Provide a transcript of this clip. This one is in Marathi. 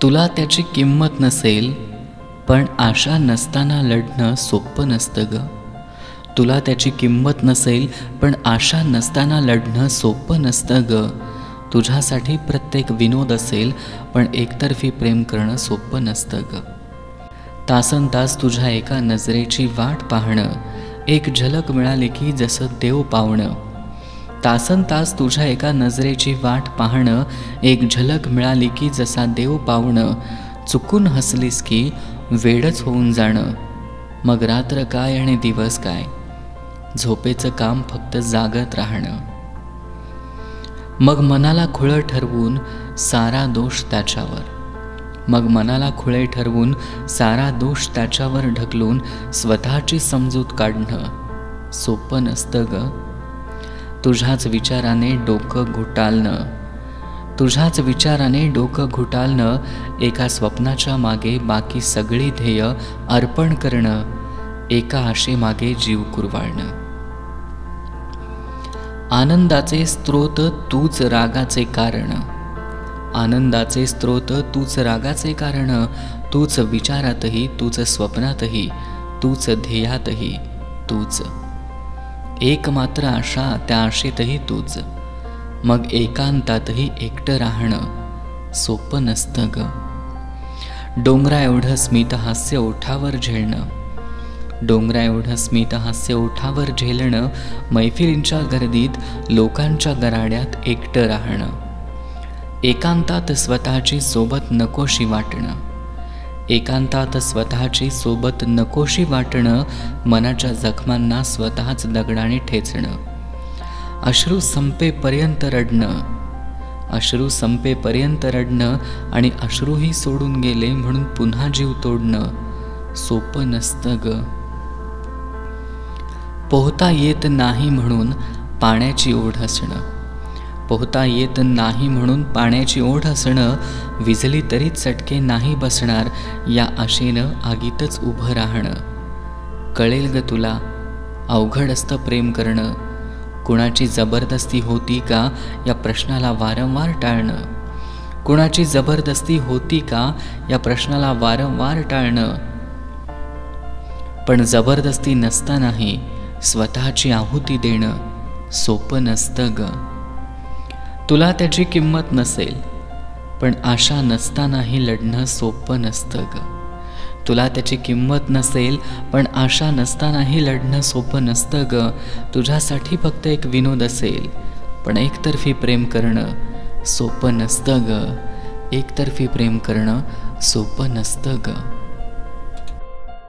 तुला त्याची किंमत नसेल, पण आशा नसताना लढणं सोपं नसतं ग. तुला त्याची किंमत नसेल, पण आशा नसताना लढणं सोपं नसतं ग. तुझ्यासाठी प्रत्येक विनोद असेल, पण एकतर्फी प्रेम करणं सोपं नसतं ग. तासनतास तुझ्या एका नजरेची वाट पाहणं, एक झलक मिळाली की जसं देव पावणं. तासनतास तुझ्या एका नजरेची वाट पाहणं, एक झलक मिळाली की जसा देव पावणं. चुकून हसलीस की वेडच होऊन जाणं. मग रात्र काय आणि दिवस काय, झोपेचं काम फक्त जागत राहणं. मग मनाला खुळं ठरवून सारा दोष त्याच्यावर, मग मनाला खुळे ठरवून सारा दोष त्याच्यावर ढकलून स्वतःची समजूत काढणं सोपं नसतं ग. तुझ्याच विचाराने डोकं घुटाळणं, तुझ्याच विचाराने डोकं घुटाळणं. एका स्वप्नाच्या मागे बाकी सगळी ध्येय अर्पण करणं, एका आशेमागे जीव कुरवाळणं. आनंदाचे स्त्रोत तूच रागाचे कारण, आनंदाचे स्त्रोत तूच रागाचे कारण. तूच विचारातही, तूच स्वप्नातही, तूच ध्येयातही तूच. एक मात्र आशा, त्या आशेतही तूच. मग एकांतातही एकटं राहणं सोपं नसतं ग. डोंगरा एवढं स्मित हास्य ओठावर झेलणं, डोंगरा एवढं स्मित हास्य ओठावर झेलणं. मैफिलींच्या गर्दीत, लोकांच्या गराड्यात एकटं राहणं. एकांतात स्वतःची सोबत नकोशी वाटणं, एकांतात स्वतःची सोबत नकोशी वाटणं. मनाच्या जखमांना स्वतःच दगडाने ठेचणं. अश्रू संपेपर्यंत रडणं, अश्रू संपेपर्यंत रडणं. आणि अश्रूही सोडून गेले म्हणून पुन्हा जीव तोडणं सोपं नसतं ग. पोहता येत नाही म्हणून पाण्याची ओढ असणं, पोहता येत नाही म्हणून पाण्याची ओढ असणं. विजली तरी चटके नाही बसणार, या आशेनं आगीतच उभं राहणं. कळेल ग तुला, अवघड असतं प्रेम करणं. कुणाची जबरदस्ती होती का, या प्रश्नाला वारंवार टाळणं. कुणाची जबरदस्ती होती का, या प्रश्नाला वारंवार टाळणं. पण जबरदस्ती नसतानाही स्वतःची आहुती देणं सोपं नसतं ग. तुला त्याची किंमत नसेल, पण आशा नसतानाही लढणं सोपं नसतं ग. तुला त्याची किंमत नसेल, पण आशा नसतानाही लढणं सोपं नसतं ग. तुझ्यासाठी फक्त एक विनोद असेल, पण एकतर्फी प्रेम करणं सोपं नसतं ग. एकतर्फी प्रेम करणं सोपं नसतं ग.